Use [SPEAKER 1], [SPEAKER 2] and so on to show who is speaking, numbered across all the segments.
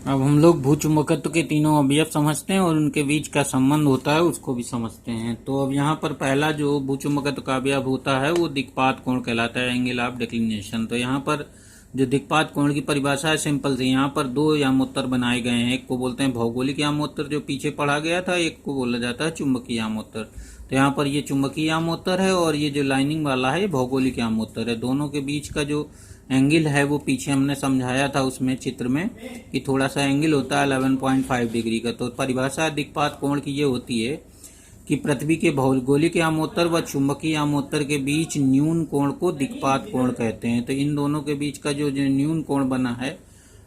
[SPEAKER 1] अब हम लोग भूचुंबकत्व के तीनों अवयव समझते हैं और उनके बीच का संबंध होता है उसको भी समझते हैं। तो अब यहाँ पर पहला जो भूचुंबकत्व का अवयव होता है वो दिक्पात कोण कहलाता है, एंगल ऑफ डिक्लिनेशन। तो यहाँ पर जो दिक्पात कोण की परिभाषा है सिंपल सी, यहाँ पर दो यामोत्तर बनाए गए हैं। एक को बोलते हैं भौगोलिक यामोत्तर जो पीछे पढ़ा गया था, एक को बोला जाता है चुंबकीय यामोत्तर। तो यहाँ पर ये चुंबकीय यामोत्तर है और ये जो लाइनिंग वाला है ये भौगोलिक यामोत्तर है। दोनों के बीच का जो एंगल है वो पीछे हमने समझाया था उसमें चित्र में कि थोड़ा सा एंगल होता है 11.5 डिग्री का। तो परिभाषा दिक्पात कोण की ये होती है कि पृथ्वी के भौगोलिक यामोत्तर व चुंबकीय यामोत्तर के बीच न्यून कोण को दिक्पात कोण कहते हैं। तो इन दोनों के बीच का जो न्यून कोण बना है,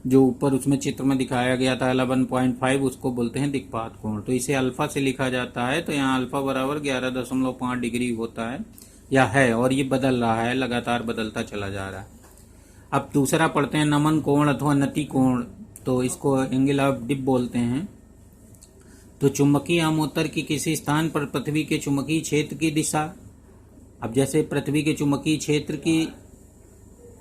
[SPEAKER 1] जो ऊपर उसमें चित्र में दिखाया गया था 11.5, उसको बोलते हैं दिक्पात कोण। तो इसे अल्फा से लिखा जाता है। तो यहाँ अल्फा बराबर 11.5 डिग्री होता है या है, और ये बदल रहा है, लगातार बदलता चला जा रहा है। अब दूसरा पढ़ते हैं नमन कोण अथवा नति कोण। तो इसको एंगल ऑफ डिप बोलते हैं। तो चुंबकीय यामोत्तर की किसी स्थान पर पृथ्वी के चुंबकीय क्षेत्र की दिशा, अब जैसे पृथ्वी के चुंबकीय क्षेत्र की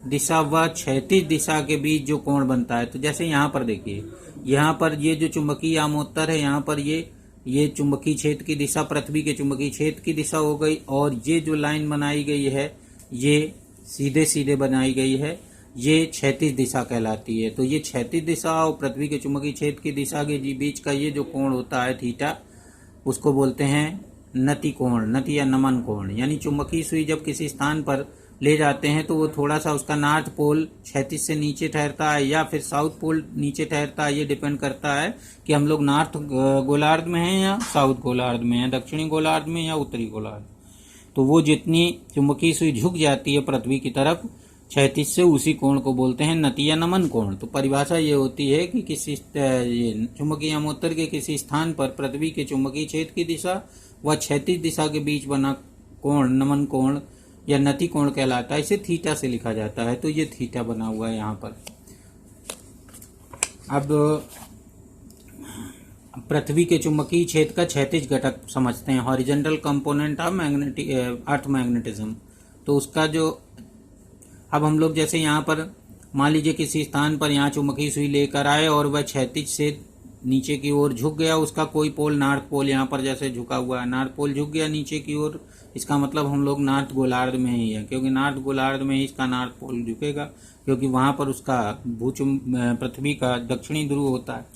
[SPEAKER 1] दिशा व क्षैतिज दिशा के बीच जो कोण बनता है, तो जैसे यहाँ पर देखिए, यहाँ पर ये जो चुंबकीय यामोत्तर है, यहाँ पर ये चुंबकीय क्षेत्र की दिशा पृथ्वी के चुंबकीय क्षेत्र की दिशा हो गई, और ये जो लाइन बनाई गई है ये सीधे सीधे बनाई गई है, ये क्षैतिज दिशा कहलाती है। तो ये क्षैतिज दिशा और पृथ्वी के चुंबकीय क्षेत्र की दिशा के बीच का ये जो कोण होता है थीटा, उसको बोलते हैं नति कोण, नति या नमन कोण। यानी चुंबकीय सुई जब किसी स्थान पर ले जाते हैं तो वो थोड़ा सा उसका नॉर्थ पोल क्षैतिज से नीचे ठहरता है या फिर साउथ पोल नीचे ठहरता है। ये डिपेंड करता है कि हम लोग नॉर्थ गोलार्ध में हैं या साउथ गोलार्ध में हैं, दक्षिणी गोलार्ध में या उत्तरी गोलार्ध। तो वो जितनी चुंबकीय सुई झुक जाती है पृथ्वी की तरफ क्षैतिज से, उसी कोण को बोलते हैं नति या नमन कोण। तो परिभाषा ये होती है कि किसी चुंबकीय यामोत्तर के किसी स्थान पर पृथ्वी के चुंबकीय क्षेत्र की दिशा व क्षैतिज दिशा के बीच बना कोण नमन कोण या नति कोण कहलाता है। इसे थीटा से लिखा जाता है। तो ये थीटा बना हुआ है यहाँ पर। अब पृथ्वी के चुंबकीय क्षेत्र का क्षैतिज घटक समझते हैं, horizontal component of earth magnetism. तो उसका जो, अब हम लोग जैसे यहाँ पर मान लीजिए किसी स्थान पर यहाँ चुंबकीय सुई लेकर आए और वह क्षैतिज से नीचे की ओर झुक गया, उसका कोई पोल, नॉर्थ पोल यहाँ पर जैसे झुका हुआ है, नॉर्थ पोल झुक गया नीचे की ओर, इसका मतलब हम लोग नॉर्थ गोलार्ध में ही है, क्योंकि नॉर्थ गोलार्ध में ही इसका नॉर्थ पोल झुकेगा, क्योंकि वहाँ पर उसका पृथ्वी का दक्षिणी ध्रुव होता है।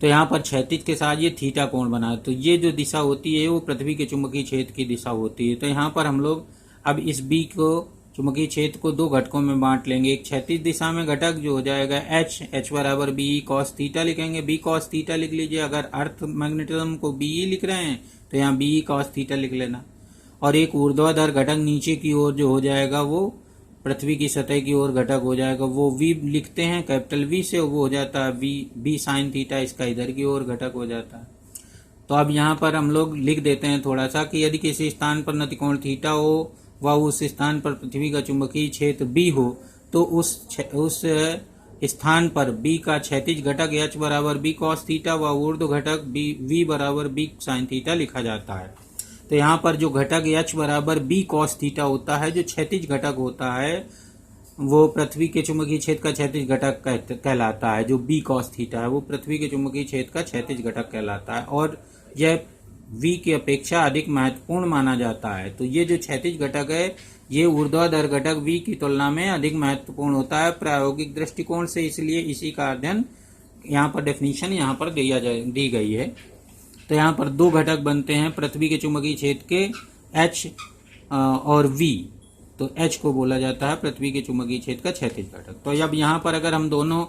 [SPEAKER 1] तो यहाँ पर क्षैतिज के साथ ये थीटा कोण बना है। तो ये जो दिशा होती है वो पृथ्वी के चुंबकीय क्षेत्र की दिशा होती है। तो यहाँ पर हम लोग अब इस बी को, चुंबकीय क्षेत्र को, दो घटकों में बांट लेंगे। एक क्षैतिज दिशा में घटक जो हो जाएगा एच बराबर बी कॉस थीटा लिखेंगे, बी कॉस थीटा लिख लीजिए। अगर अर्थ मैग्नेटिज्म को बी लिख रहे हैं तो यहाँ बी कॉस थीटा लिख लेना। और एक ऊर्ध्वाधर घटक नीचे की ओर जो हो जाएगा वो पृथ्वी की सतह की ओर घटक हो जाएगा, वो वी लिखते हैं कैपिटल वी से, वो हो जाता है बी साइन थीटा, इसका इधर की ओर घटक हो जाता है। तो अब यहाँ पर हम लोग लिख देते हैं थोड़ा सा कि यदि किसी स्थान पर नतिकोण थीटा हो व उस स्थान पर पृथ्वी का चुंबकीय क्षेत्र बी हो, तो उस स्थान पर बी का क्षैतिज घटक एच बराबर बी कॉस थीटा व ऊर्ध्व घटक बी वी बराबर बी साइन थीटा लिखा जाता है। तो यहाँ पर जो घटक एच बराबर बी कॉस थीटा होता है, जो क्षैतिज घटक होता है, वो पृथ्वी के चुंबकीय क्षेत्र का क्षैतिज घटक कहलाता है। जो बी कॉस थीटा है वो पृथ्वी के चुंबकीय क्षेत्र का क्षैतिज घटक कहलाता है, और यह वी की अपेक्षा अधिक महत्वपूर्ण माना जाता है। तो ये जो क्षैतिज घटक है ये ऊर्ध्वाधर घटक वी की तुलना में अधिक महत्वपूर्ण होता है प्रायोगिक दृष्टिकोण से, इसलिए इसी का अध्ययन यहाँ पर डेफिनेशन यहाँ पर दी गई है। तो यहाँ पर दो घटक बनते हैं पृथ्वी के चुंबकीय क्षेत्र के, एच और वी। तो एच को बोला जाता है पृथ्वी के चुंबकीय क्षेत्र का क्षैतिज घटक। तो अब यहाँ पर अगर हम दोनों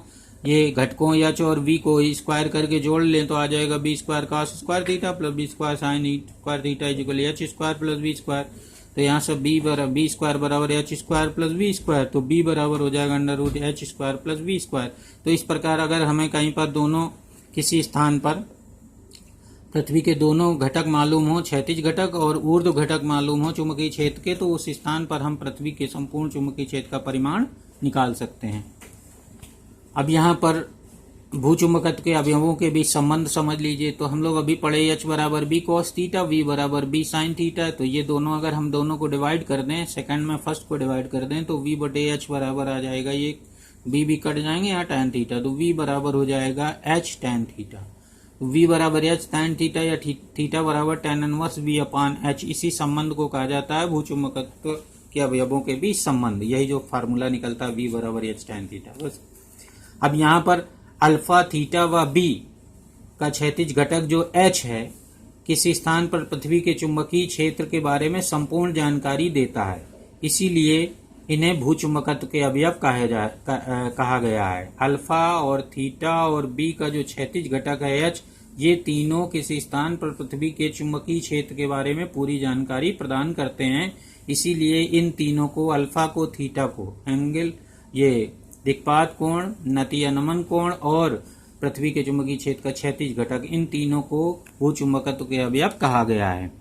[SPEAKER 1] ये घटकों एच और वी को स्क्वायर करके जोड़ लें तो आ जाएगा b square cos square theta plus b square sine square theta equal h square plus v square. तो यहाँ से बी स्क्वायर बराबर h square plus v square, तो बी बराबर हो जाएगा under root h square plus v square. तो इस प्रकार अगर हमें कहीं पर दोनों किसी स्थान पर पृथ्वी के दोनों घटक मालूम हो, क्षैतिज घटक और ऊर्ध्व घटक मालूम हो चुंबकीय क्षेत्र के, तो उस स्थान पर हम पृथ्वी के संपूर्ण चुंबकीय क्षेत्र का परिमाण निकाल सकते हैं। अब यहाँ पर भूचुंबकत्व के अवयवों के बीच संबंध समझ लीजिए। तो हम लोग अभी पढ़े एच बराबर बी कॉस थीटा, वी बराबर बी साइन थीटा। तो ये दोनों अगर हम दोनों को डिवाइड कर दें, सेकंड में फर्स्ट को डिवाइड कर दें, तो वी बटे एच बराबर आ जाएगा ये बी भी कट जाएंगे, यहाँ tan थीटा, तो v बराबर हो जाएगा h tan थीटा। तो v बराबर h tan थीटा या थीटा बराबर tan इनवर्स v अपान h, इसी संबंध को कहा जाता है भूचुंबकत्व के अवयवों के बीच संबंध। यही जो फार्मूला निकलता है v बराबर h tan थीटा। बस अब यहाँ पर अल्फा थीटा व b का क्षैतिज घटक जो h है, किसी स्थान पर पृथ्वी के चुंबकीय क्षेत्र के बारे में संपूर्ण जानकारी देता है, इसीलिए इन्हें भूचुंबकत्व के अवयव कहा गया है। अल्फा और थीटा और बी का जो क्षैतिज घटक है एच, ये तीनों किसी स्थान पर पृथ्वी के चुंबकीय क्षेत्र के बारे में पूरी जानकारी प्रदान करते हैं, इसीलिए इन तीनों को, अल्फा को, थीटा को, एंगल ये दिक्पात कोण, नतीय नमन कोण और पृथ्वी के चुंबकीय क्षेत्र का क्षैतिज घटक, इन तीनों को भूचुंबकत्व के अवयव कहा गया है।